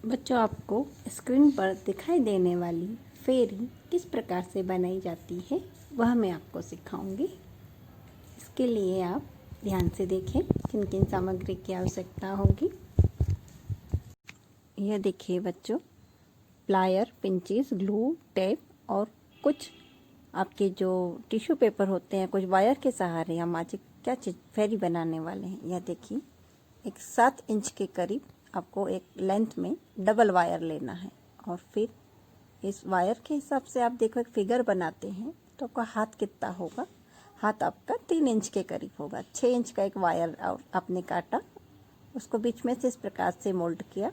बच्चों, आपको स्क्रीन पर दिखाई देने वाली फेरी किस प्रकार से बनाई जाती है वह मैं आपको सिखाऊंगी। इसके लिए आप ध्यान से देखें किन किन सामग्री की आवश्यकता होगी। यह देखिए बच्चों, प्लायर, पिंचेस, ग्लू, टेप और कुछ आपके जो टिश्यू पेपर होते हैं, कुछ वायर के सहारे हम आज क्या चीज़ फेरी बनाने वाले हैं। यह देखिए, एक 7 इंच के करीब आपको एक लेंथ में डबल वायर लेना है और फिर इस वायर के हिसाब से आप देखो एक फिगर बनाते हैं तो आपका हाथ कितना होगा। हाथ आपका 3 इंच के करीब होगा। 6 इंच का एक वायर आपने काटा, उसको बीच में से इस प्रकार से मोल्ड किया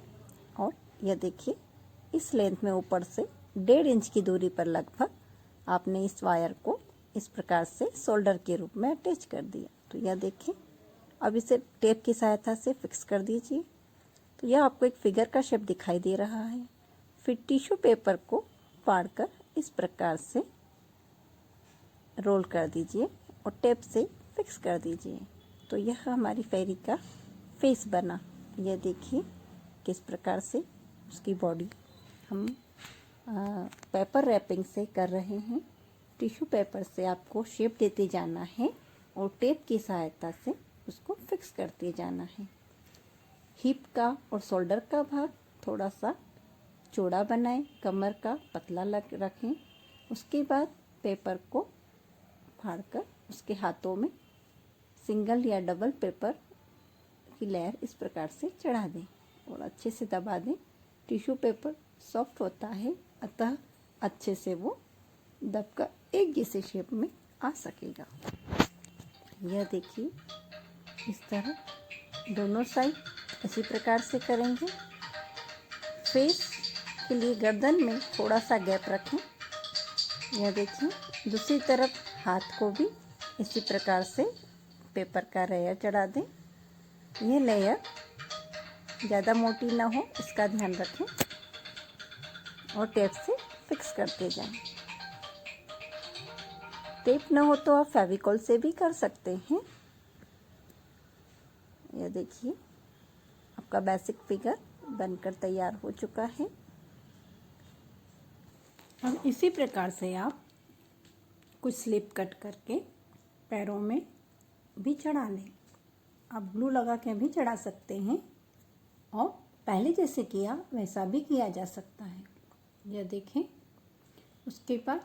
और यह देखिए इस लेंथ में ऊपर से 1.5 इंच की दूरी पर लगभग आपने इस वायर को इस प्रकार से शोल्डर के रूप में अटैच कर दिया। तो यह देखिए, अब इसे टेप की सहायता से फिक्स कर दीजिए। तो यह आपको एक फिगर का शेप दिखाई दे रहा है। फिर टिश्यू पेपर को फाड़कर इस प्रकार से रोल कर दीजिए और टेप से फिक्स कर दीजिए। तो यह हमारी फेरी का फेस बना। यह देखिए किस प्रकार से उसकी बॉडी हम पेपर रैपिंग से कर रहे हैं। टिश्यू पेपर से आपको शेप देते जाना है और टेप की सहायता से उसको फिक्स करते जाना है। हिप का और शोल्डर का भाग थोड़ा सा चौड़ा बनाएं, कमर का पतला रखें। उसके बाद पेपर को फाड़कर उसके हाथों में सिंगल या डबल पेपर की लेयर इस प्रकार से चढ़ा दें और अच्छे से दबा दें। टिश्यू पेपर सॉफ्ट होता है, अतः अच्छे से वो दबकर एक जैसे शेप में आ सकेगा। यह देखिए, इस तरह दोनों साइड इसी प्रकार से करेंगे। फेस के लिए गर्दन में थोड़ा सा गैप रखें। यह देखिए, दूसरी तरफ हाथ को भी इसी प्रकार से पेपर का लेयर चढ़ा दें। यह लेयर ज़्यादा मोटी ना हो, इसका ध्यान रखें और टेप से फिक्स करते जाएं। टेप ना हो तो आप फेविकॉल से भी कर सकते हैं। यह देखिए, आपका बेसिक फिगर बनकर तैयार हो चुका है। अब इसी प्रकार से आप कुछ स्लिप कट करके पैरों में भी चढ़ा लें। आप ग्लू लगा के भी चढ़ा सकते हैं और पहले जैसे किया वैसा भी किया जा सकता है। यह देखें, उसके बाद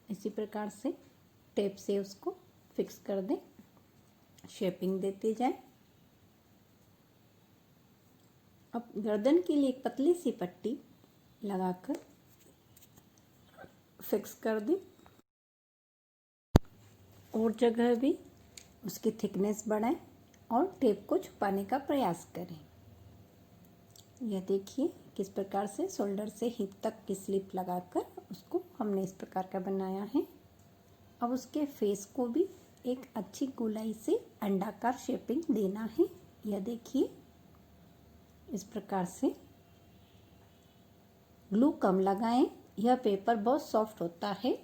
इसी प्रकार से टेप से उसको फिक्स कर दें, शेपिंग देते जाएं। अब गर्दन के लिए एक पतली सी पट्टी लगाकर फिक्स कर दें और जगह भी उसकी थिकनेस बढ़ाएं और टेप को छुपाने का प्रयास करें। यह देखिए किस प्रकार से शोल्डर से हिप तक की स्लिप लगाकर उसको हमने इस प्रकार का बनाया है। अब उसके फेस को भी एक अच्छी गोलाई से अंडाकार शेपिंग देना है। यह देखिए, इस प्रकार से ग्लू कम लगाएं। यह पेपर बहुत सॉफ्ट होता है।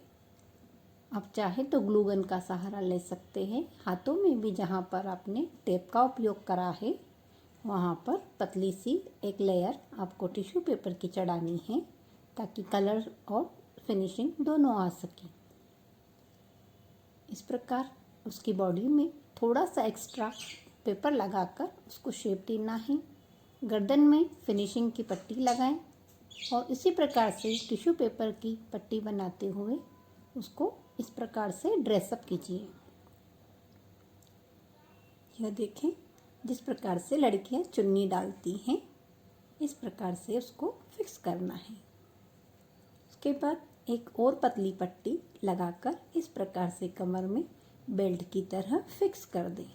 आप चाहे तो ग्लू गन का सहारा ले सकते हैं। हाथों में भी जहाँ पर आपने टेप का उपयोग करा है वहाँ पर पतली सी एक लेयर आपको टिश्यू पेपर की चढ़ानी है ताकि कलर और फिनिशिंग दोनों आ सके। इस प्रकार उसकी बॉडी में थोड़ा सा एक्स्ट्रा पेपर लगाकर उसको शेप देना है। गर्दन में फिनिशिंग की पट्टी लगाएं और इसी प्रकार से टिश्यू पेपर की पट्टी बनाते हुए उसको इस प्रकार से ड्रेसअप कीजिए। यह देखें, जिस प्रकार से लड़कियां चुन्नी डालती हैं इस प्रकार से उसको फिक्स करना है। उसके बाद एक और पतली पट्टी लगाकर इस प्रकार से कमर में बेल्ट की तरह फिक्स कर दें।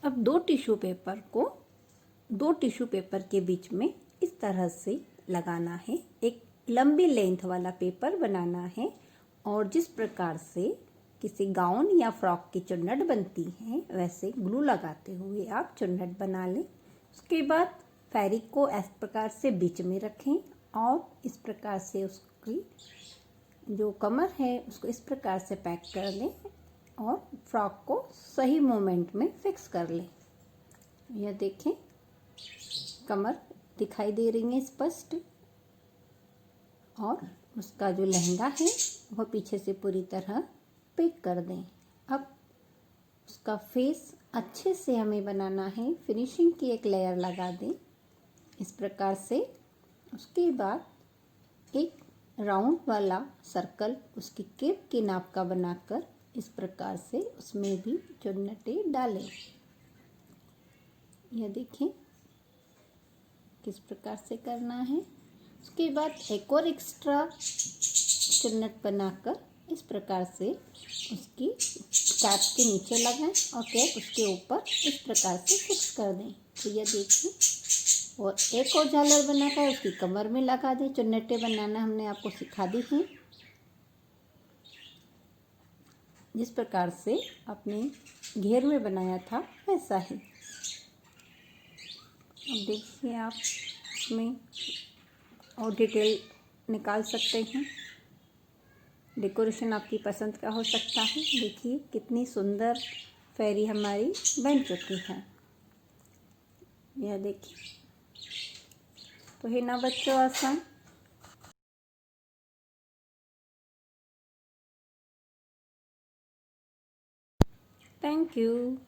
अब दो टिश्यू पेपर के बीच में इस तरह से लगाना है। एक लंबी लेंथ वाला पेपर बनाना है और जिस प्रकार से किसी गाउन या फ्रॉक की चुन्नट बनती है वैसे ग्लू लगाते हुए आप चुन्नट बना लें। उसके बाद फेरी को इस प्रकार से बीच में रखें और इस प्रकार से उसकी जो कमर है उसको इस प्रकार से पैक कर लें और फ्रॉक को सही मोमेंट में फिक्स कर लें। यह देखें, कमर दिखाई दे रही है स्पष्ट, और उसका जो लहंगा है वह पीछे से पूरी तरह पैक कर दें। अब उसका फेस अच्छे से हमें बनाना है, फिनिशिंग की एक लेयर लगा दें इस प्रकार से। उसके बाद एक राउंड वाला सर्कल उसकी केप के नाप का बनाकर इस प्रकार से उसमें भी चुन्नटे डालें। यह देखें किस प्रकार से करना है। उसके बाद एक और एक्स्ट्रा चुन्नट बनाकर इस प्रकार से उसकी कैप के नीचे लगाएं और कैप उसके ऊपर इस प्रकार से फिक्स कर दें। तो यह देखिए, और एक और झालर बनाकर उसकी कमर में लगा दें। चुन्नटे बनाना हमने आपको सिखा दी हैं, जिस प्रकार से आपने घेर में बनाया था वैसा ही। अब देखिए, आप इसमें और डिटेल निकाल सकते हैं। डेकोरेशन आपकी पसंद का हो सकता है। देखिए कितनी सुंदर फेरी हमारी बन चुकी है। यह देखिए, तो है ना बच्चों आसान। Thank you.